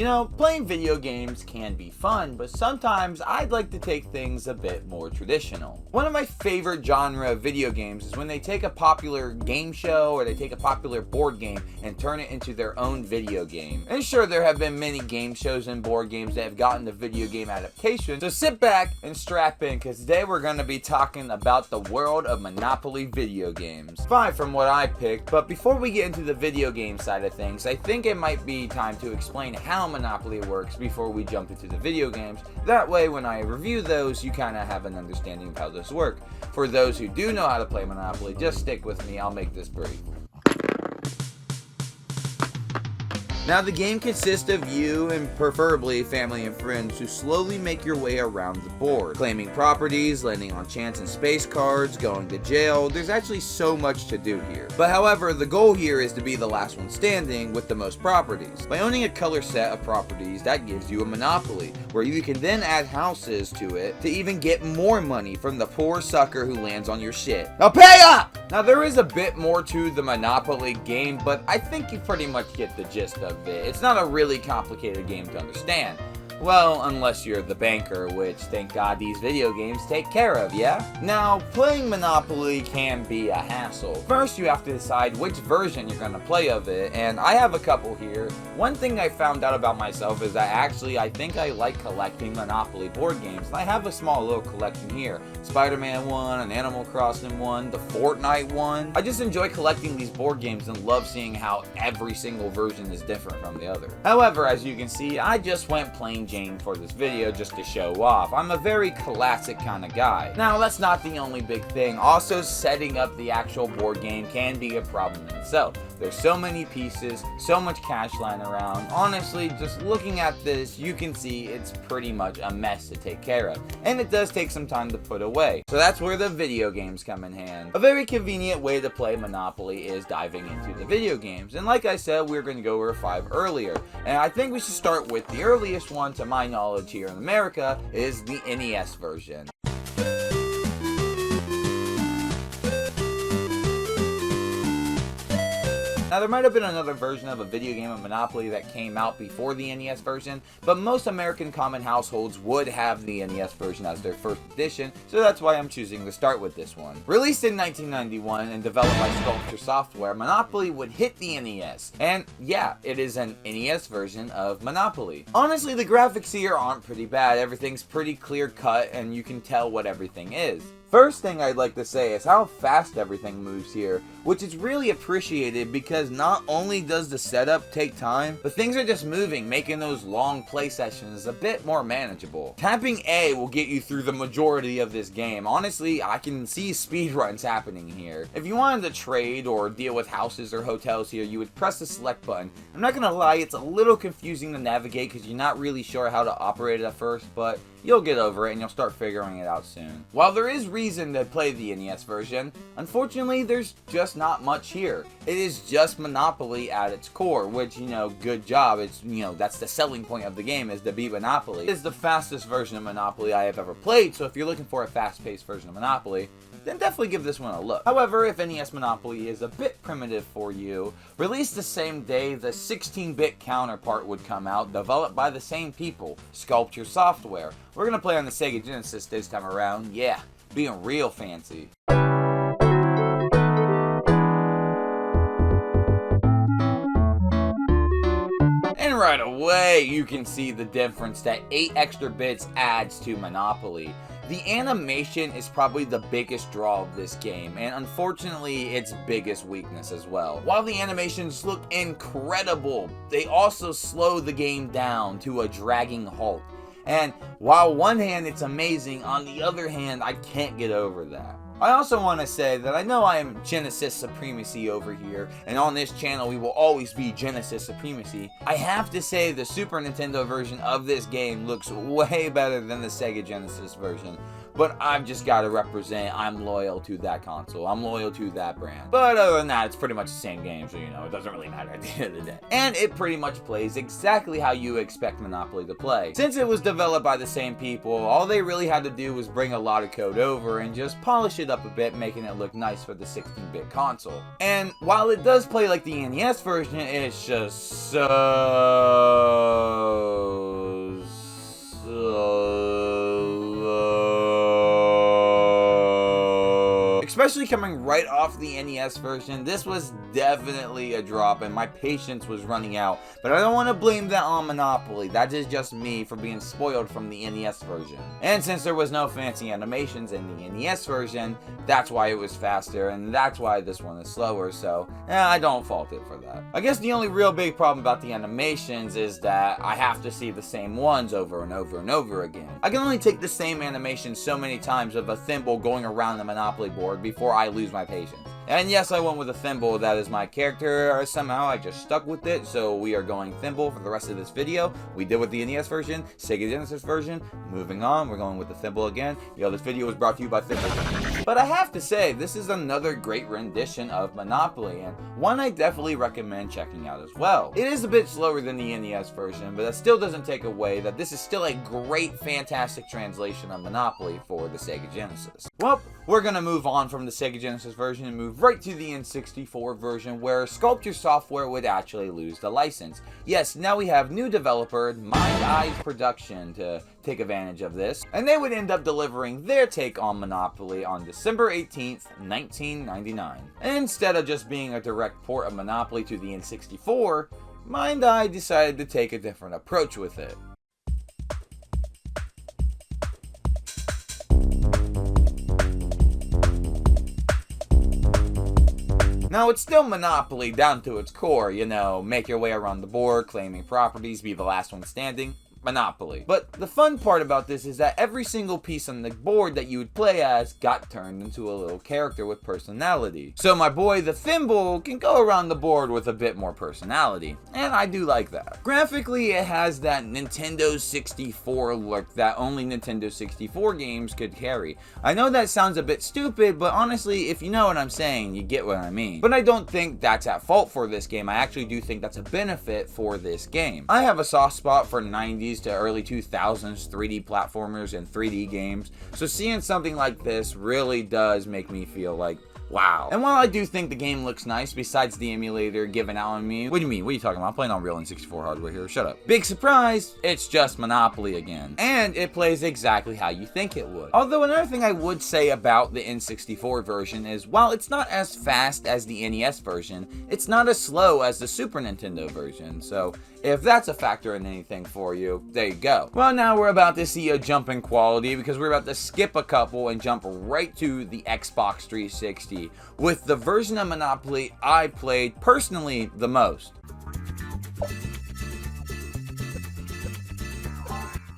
You know, playing video games can be fun, but sometimes I'd like to take things a bit more traditional. One of my favorite genre of video games is when they take a popular game show or they take a popular board game and turn it into their own video game. And sure, there have been many game shows and board games that have gotten the video game adaptation, so sit back and strap in, because today we're going to be talking about the world of Monopoly video games. 5 from what I picked, but before we get into the video game side of things, I think it might be time to explain how Monopoly works before we jump into the video games. That way, when I review those, you kind of have an understanding of how those work. For those who do know how to play Monopoly, just stick with me, I'll make this brief. Now, the game consists of you and preferably family and friends who slowly make your way around the board, claiming properties, landing on chance and space cards, going to jail. There's actually so much to do here. But however, the goal here is to be the last one standing with the most properties. By owning a color set of properties, that gives you a monopoly, where you can then add houses to it to even get more money from the poor sucker who lands on your shit. Now pay up! Now, there is a bit more to the Monopoly game, but I think you pretty much get the gist of it. It's not a really complicated game to understand. Well, unless you're the banker, which thank God these video games take care of, yeah? Now, playing Monopoly can be a hassle. First, you have to decide which version you're going to play of it, and I have a couple here. One thing I found out about myself is that I think I like collecting Monopoly board games, and I have a small little collection here. Spider-Man one, an Animal Crossing one, the Fortnite one. I just enjoy collecting these board games and love seeing how every single version is different from the other. However, as you can see, I just went plain Jane for this video just to show off. I'm a very classic kind of guy. Now, that's not the only big thing. Also, setting up the actual board game can be a problem in itself. There's so many pieces, so much cash lying around. Honestly, just looking at this, you can see it's pretty much a mess to take care of. And it does take some time to put away. So that's where the video games come in hand. A very convenient way to play Monopoly is diving into the video games. And like I said, we're going to go over 5 earlier. And I think we should start with the earliest one, to my knowledge here in America, is the NES version. Now, there might have been another version of a video game of Monopoly that came out before the NES version, but most American common households would have the NES version as their first edition, so that's why I'm choosing to start with this one. Released in 1991 and developed by Sculpture Software, Monopoly would hit the NES, and yeah, it is an NES version of Monopoly. Honestly, the graphics here aren't pretty bad. Everything's pretty clear cut and you can tell what everything is. First thing I'd like to say is how fast everything moves here, which is really appreciated because not only does the setup take time, but things are just moving, making those long play sessions a bit more manageable. Tapping A will get you through the majority of this game. Honestly, I can see speedruns happening here. If you wanted to trade or deal with houses or hotels here, you would press the select button. I'm not gonna lie, it's a little confusing to navigate because you're not really sure how to operate it at first, but you'll get over it and you'll start figuring it out soon. While there is reason to play the NES version, unfortunately there's just not much here. It is just Monopoly at its core, which, you know, good job. It's, you know, that's the selling point of the game, is to beat Monopoly. It is the fastest version of Monopoly I have ever played, so if you're looking for a fast-paced version of Monopoly, then definitely give this one a look. However, if NES Monopoly is a bit primitive for you, released the same day the 16-bit counterpart would come out, developed by the same people, Sculpture Software. We're gonna play on the Sega Genesis this time around, yeah, being real fancy. And right away, you can see the difference that 8 extra bits adds to Monopoly. The animation is probably the biggest draw of this game, and unfortunately its biggest weakness as well. While the animations look incredible, they also slow the game down to a dragging halt. And while one hand it's amazing, on the other hand I can't get over that. I also want to say that I know I am Genesis Supremacy over here, and on this channel we will always be Genesis Supremacy. I have to say the Super Nintendo version of this game looks way better than the Sega Genesis version. But I've just got to represent, I'm loyal to that console. I'm loyal to that brand. But other than that, it's pretty much the same game, so you know, it doesn't really matter at the end of the day. And it pretty much plays exactly how you expect Monopoly to play. Since it was developed by the same people, all they really had to do was bring a lot of code over and just polish it up a bit, making it look nice for the 16-bit console. And while it does play like the NES version, it's just so Especially coming right off the NES version, this was definitely a drop and my patience was running out. But I don't want to blame that on Monopoly, that is just me for being spoiled from the NES version. And since there was no fancy animations in the NES version, that's why it was faster, and that's why this one is slower, so I don't fault it for that. I guess the only real big problem about the animations is that I have to see the same ones over and over and over again. I can only take the same animation so many times of a thimble going around the Monopoly board before I lose my patience. And yes, I went with a thimble, that is my character, somehow I just stuck with it, so we are going thimble for the rest of this video. We did with the NES version, Sega Genesis version, moving on, we're going with the thimble again. Yo, this video was brought to you by Thimble. But I have to say, this is another great rendition of Monopoly, and one I definitely recommend checking out as well. It is a bit slower than the NES version, but that still doesn't take away that this is still a great, fantastic translation of Monopoly for the Sega Genesis. Well, we're gonna move on from the Sega Genesis version and move right to the N64 version, where Sculpture Software would actually lose the license. Yes, now we have new developer Mind Eyes Production to take advantage of this, and they would end up delivering their take on Monopoly on December 18th, 1999. And instead of just being a direct port of Monopoly to the N64, Mind Eye decided to take a different approach with it. Now, it's still Monopoly down to its core, you know, make your way around the board, claiming properties, be the last one standing. Monopoly. But the fun part about this is that every single piece on the board that you would play as got turned into a little character with personality. So my boy the Thimble can go around the board with a bit more personality, and I do like that. Graphically, it has that Nintendo 64 look that only Nintendo 64 games could carry. I know that sounds a bit stupid, but honestly, if you know what I'm saying, you get what I mean. But I don't think that's at fault for this game. I actually do think that's a benefit for this game. I have a soft spot for 90s to early 2000s 3D platformers and 3D games, so seeing something like this really does make me feel like, wow. And while I do think the game looks nice, besides the emulator giving out on me, what do you mean? What are you talking about? I'm playing on real N64 hardware here, shut up. Big surprise, it's just Monopoly again. And it plays exactly how you think it would. Although another thing I would say about the N64 version is, while it's not as fast as the NES version, it's not as slow as the Super Nintendo version, so if that's a factor in anything for you, there you go. Well, now we're about to see a jump in quality because we're about to skip a couple and jump right to the Xbox 360 with the version of Monopoly I played personally the most.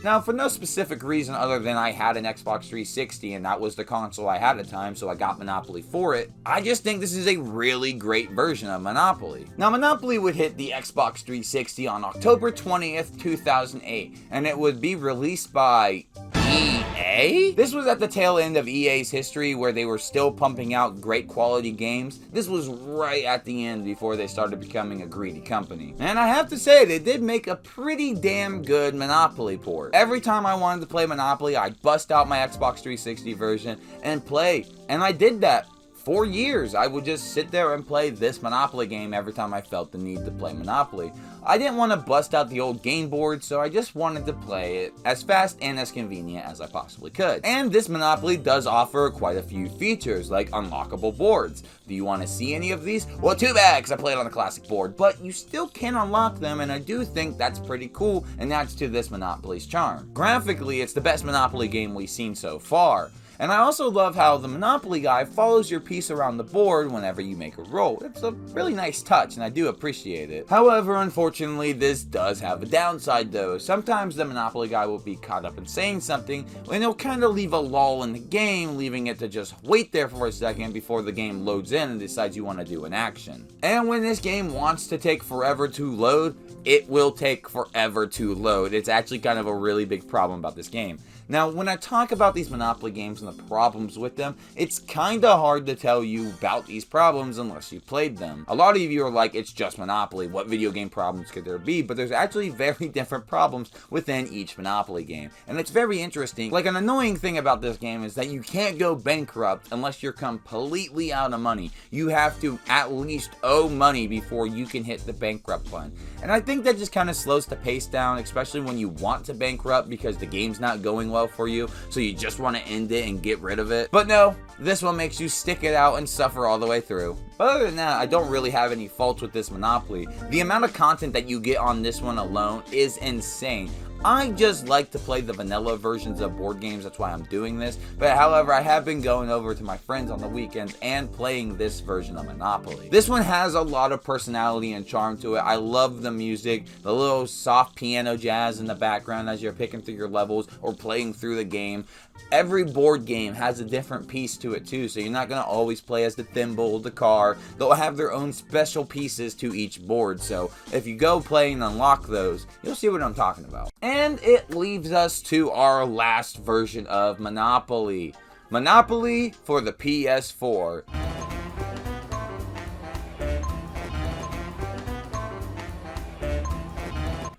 Now, for no specific reason other than I had an Xbox 360 and that was the console I had at the time, so I got Monopoly for it, I just think this is a really great version of Monopoly. Now, Monopoly would hit the Xbox 360 on October 20th, 2008, and it would be released by EA? This was at the tail end of EA's history where they were still pumping out great quality games. This was right at the end before they started becoming a greedy company. And I have to say, they did make a pretty damn good Monopoly port. Every time I wanted to play Monopoly, I'd bust out my Xbox 360 version and play. And I did that for years. I would just sit there and play this Monopoly game every time I felt the need to play Monopoly. I didn't want to bust out the old game board, so I just wanted to play it as fast and as convenient as I possibly could. And this Monopoly does offer quite a few features, like unlockable boards. Do you want to see any of these? Well, too bad, because I played on the classic board, but you still can unlock them, and I do think that's pretty cool, and adds to this Monopoly's charm. Graphically, it's the best Monopoly game we've seen so far. And I also love how the Monopoly guy follows your piece around the board whenever you make a roll. It's a really nice touch, and I do appreciate it. However, unfortunately, this does have a downside though. Sometimes the Monopoly guy will be caught up in saying something, and he'll kind of leave a lull in the game, leaving it to just wait there for a second before the game loads in and decides you want to do an action. And when this game wants to take forever to load, it will take forever to load. It's actually kind of a really big problem about this game. Now, when I talk about these Monopoly games and the problems with them, it's kinda hard to tell you about these problems unless you played them. A lot of you are like, it's just Monopoly, what video game problems could there be? But there's actually very different problems within each Monopoly game. And it's very interesting. Like, an annoying thing about this game is that you can't go bankrupt unless you're completely out of money. You have to at least owe money before you can hit the bankrupt button. And I think that just kind of slows the pace down, especially when you want to bankrupt because the game's not going well well for you, so you just want to end it and get rid of it. But no, this one makes you stick it out and suffer all the way through. But other than that, I don't really have any faults with this Monopoly. The amount of content that you get on this one alone is insane. I just like to play the vanilla versions of board games, that's why I'm doing this. But however, I have been going over to my friends on the weekends and playing this version of Monopoly. This one has a lot of personality and charm to it. I love the music, the little soft piano jazz in the background as you're picking through your levels or playing through the game. Every board game has a different piece to it too, so you're not going to always play as the thimble, the car. They'll have their own special pieces to each board, so if you go play and unlock those, you'll see what I'm talking about. And it leaves us to our last version of Monopoly. Monopoly for the PS4.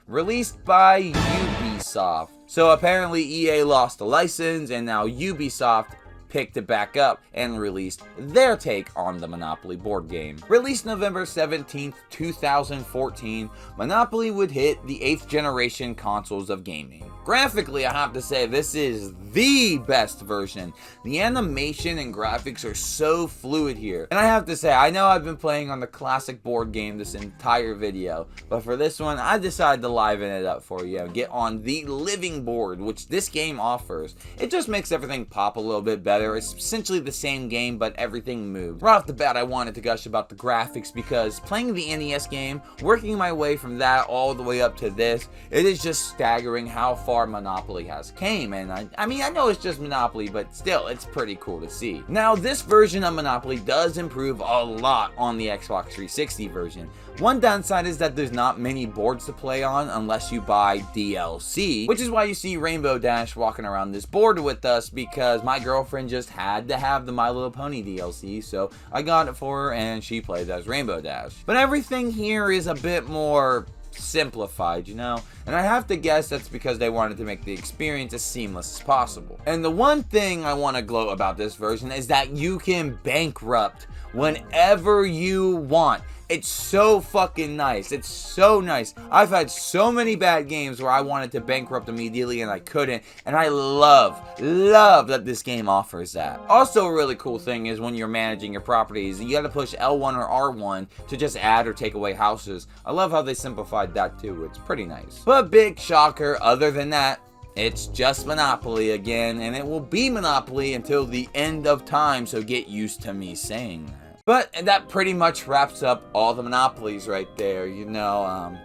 Released by Ubisoft. So apparently EA lost the license and now Ubisoft picked it back up and released their take on the Monopoly board game. Released November 17th, 2014, Monopoly would hit the 8th generation consoles of gaming. Graphically, I have to say, this is the best version. The animation and graphics are so fluid here. And I have to say, I know I've been playing on the classic board game this entire video, but for this one, I decided to liven it up for you and get on the living board, which this game offers. It just makes everything pop a little bit better. It's essentially the same game, but everything moves. Right off the bat, I wanted to gush about the graphics because playing the NES game, working my way from that all the way up to this, it is just staggering how far Monopoly has came. And I mean, I know it's just Monopoly, but still, it's pretty cool to see. Now, this version of Monopoly does improve a lot on the Xbox 360 version. One downside is that there's not many boards to play on unless you buy DLC, which is why you see Rainbow Dash walking around this board with us, because my girlfriend just had to have the My Little Pony DLC, so I got it for her and she plays as Rainbow Dash. But everything here is a bit more simplified, you know, and I have to guess that's because they wanted to make the experience as seamless as possible. And the one thing I want to gloat about this version is that you can bankrupt whenever you want. It's so fucking nice. It's so nice. I've had so many bad games where I wanted to bankrupt immediately and I couldn't. And I love that this game offers that. Also, a really cool thing is when you're managing your properties, you gotta push L1 or R1 to just add or take away houses. I love how they simplified that too. It's pretty nice. But big shocker, other than that, it's just Monopoly again, and it will be Monopoly until the end of time, so get used to me saying that. But that pretty much wraps up all the Monopolies right there, you know.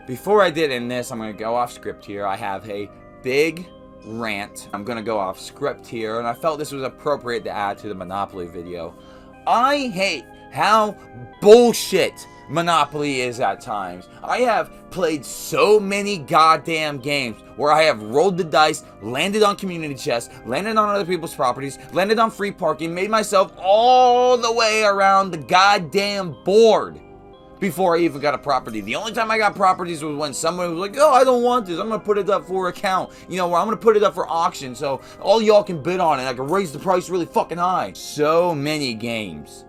Before I did in this, I'm going to go off script here. I have a big rant. I'm going to go off script here, and I felt this was appropriate to add to the Monopoly video. I hate how bullshit Monopoly is at times. I have played so many goddamn games where I have rolled the dice, landed on community chests, landed on other people's properties, landed on free parking, made myself all the way around the goddamn board before I even got a property. The only time I got properties was when someone was like, oh, I don't want this, I'm gonna put it up for account, you know, or I'm gonna put it up for auction so all y'all can bid on it, I can raise the price really fucking high. So many games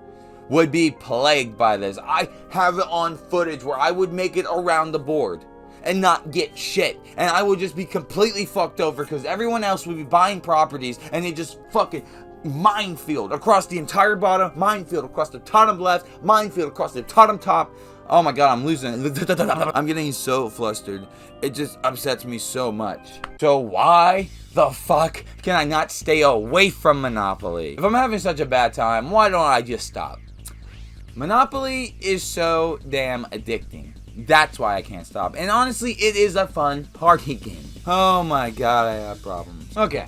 would be plagued by this. I have it on footage where I would make it around the board and not get shit, and I would just be completely fucked over because everyone else would be buying properties and they just fucking minefield across the entire bottom, minefield across the bottom left, minefield across the bottom top. Oh my god, I'm losing it. I'm getting so flustered. It just upsets me so much. So why the fuck can I not stay away from Monopoly? If I'm having such a bad time, why don't I just stop? Monopoly is so damn addicting. That's why I can't stop. And honestly, it is a fun party game. Oh my god, I have problems. Okay.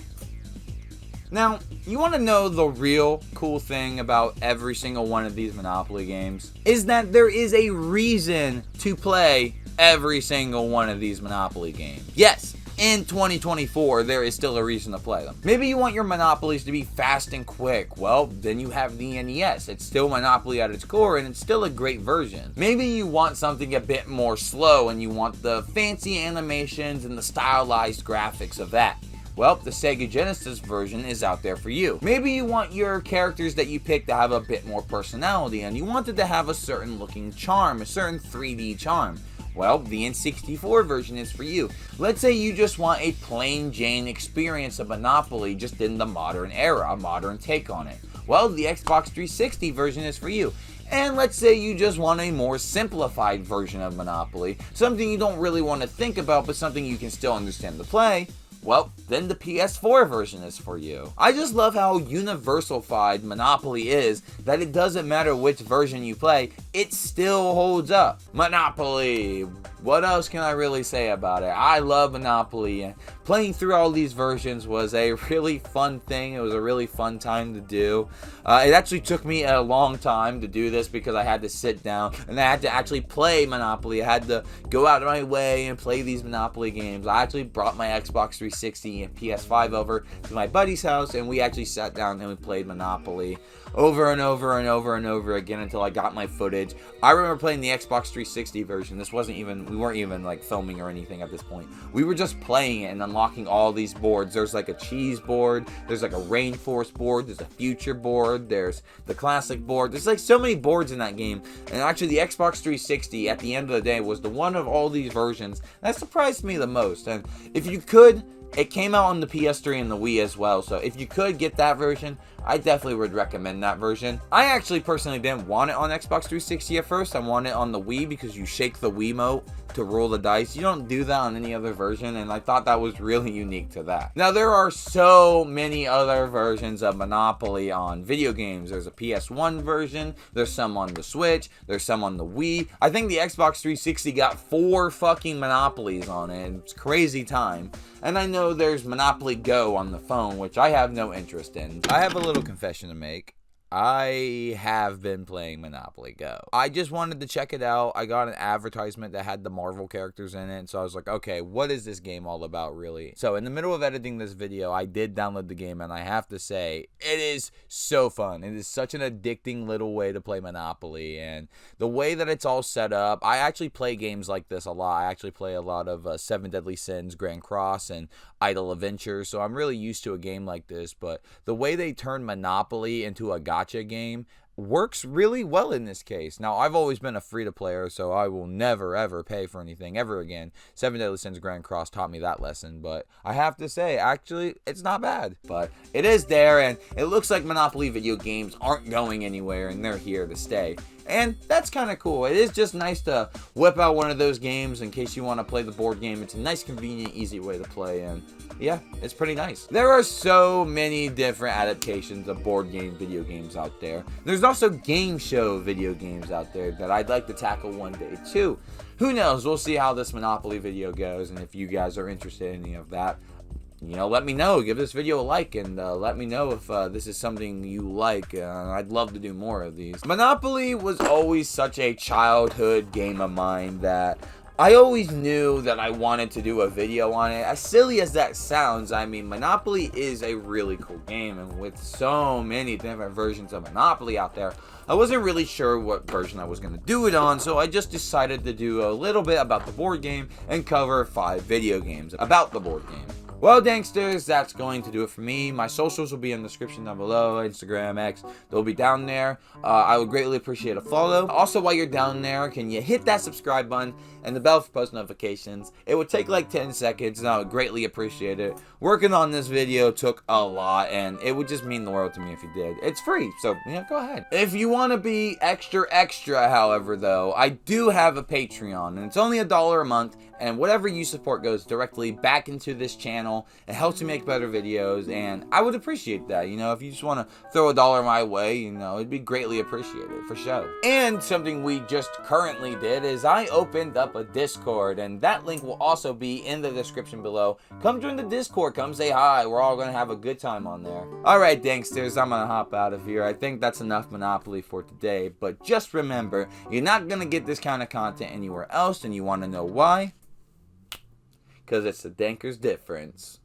Now, you want to know the real cool thing about every single one of these Monopoly games? Is that there is a reason to play every single one of these Monopoly games. Yes, in 2024, there is still a reason to play them. Maybe you want your Monopolies to be fast and quick. Well, then you have the NES. It's still Monopoly at its core, and it's still a great version. Maybe you want something a bit more slow, and you want the fancy animations and the stylized graphics of that. Well, the Sega Genesis version is out there for you. Maybe you want your characters that you pick to have a bit more personality, and you want it to have a certain looking charm, a certain 3D charm. Well, the N64 version is for you. Let's say you just want a plain Jane experience of Monopoly just in the modern era, a modern take on it. Well, the Xbox 360 version is for you. And let's say you just want a more simplified version of Monopoly, something you don't really want to think about, but something you can still understand to play. Well, then the PS4 version is for you. I just love how universal-fied Monopoly is, that it doesn't matter which version you play, it still holds up. Monopoly! What else can I really say about it? I love Monopoly. Playing through all these versions was a really fun thing. It was a really fun time to do. It actually took me a long time to do this because I had to sit down and I had to actually play Monopoly. I had to go out of my way and play these Monopoly games. I actually brought my Xbox 360 and PS5 over to my buddy's house, and we actually sat down and we played Monopoly over and over and over and over again until I got my footage. I remember playing the Xbox 360 version. This wasn't even, we weren't even like filming or anything at this point. We were just playing it and unlocking all these boards. There's like a cheese board, there's like a rainforest board, there's a future board, there's the classic board. There's like so many boards in that game. And actually the Xbox 360 at the end of the day was the one of all these versions that surprised me the most. And if you could, it came out on the PS3 and the Wii as well, so if you could get that version, I definitely would recommend that version. I actually personally didn't want it on Xbox 360 at first. I wanted it on the Wii because you shake the Wiimote to roll the dice. You don't do that on any other version, and I thought that was really unique to that. Now, there are so many other versions of Monopoly on video games. There's a PS1 version, there's some on the Switch, there's some on the Wii. I think the Xbox 360 got 4 fucking Monopolies on it. It's crazy time. And I know there's Monopoly Go on the phone, which I have no interest in. I have a little confession to make. I have been playing Monopoly Go. I just wanted to check it out. I got an advertisement that had the Marvel characters in it, so I was like, okay, what is this game all about, really? So in the middle of editing this video, I did download the game, and I have to say, it is so fun. It is such an addicting little way to play Monopoly, and the way that it's all set up, I actually play games like this a lot. I actually play a lot of Seven Deadly Sins, Grand Cross, and Idle Adventures, so I'm really used to a game like this, but the way they turn Monopoly into a gacha game works really well in this case. Now, I've always been a free-to-player, so I will never, ever pay for anything ever again. Seven Deadly Sins Grand Cross taught me that lesson, but I have to say, actually, it's not bad. But it is there, and it looks like Monopoly video games aren't going anywhere, and they're here to stay. And that's kind of cool. It is just nice to whip out one of those games in case you want to play the board game. It's a nice, convenient, easy way to play, and yeah, it's pretty nice. There are so many different adaptations of board game video games out there. There's also game show video games out there that I'd like to tackle one day too. Who knows? We'll see how this Monopoly video goes, and if you guys are interested in any of that, you know, let me know. Give this video a like, and let me know if this is something you like. I'd love to do more of these. Monopoly was always such a childhood game of mine that I always knew that I wanted to do a video on it. As silly as that sounds, I mean, Monopoly is a really cool game, and with so many different versions of Monopoly out there, I wasn't really sure what version I was going to do it on, so I just decided to do a little bit about the board game and cover 5 video games about the board game. Well, Danksters, that's going to do it for me. My socials will be in the description down below. Instagram, X, they'll be down there. I would greatly appreciate a follow. Also, while you're down there, can you hit that subscribe button and the bell for post notifications? It would take like 10 seconds, and I would greatly appreciate it. Working on this video took a lot, and it would just mean the world to me if you did. It's free, so yeah, go ahead. If you want to be extra, however, though, I do have a Patreon, and it's only $1 a month, and whatever you support goes directly back into this channel. It helps me make better videos, and I would appreciate that. You know, if you just want to throw $1 my way, you know, it'd be greatly appreciated for sure. And something we just currently did is I opened up a Discord, and that link will also be in the description below. Come join the Discord, come say hi. We're all gonna have a good time on there. Alright, Danksters, I'm gonna hop out of here. I think that's enough Monopoly for today, but just remember, you're not gonna get this kind of content anywhere else, and you want to know why? Because it's the Dankers difference.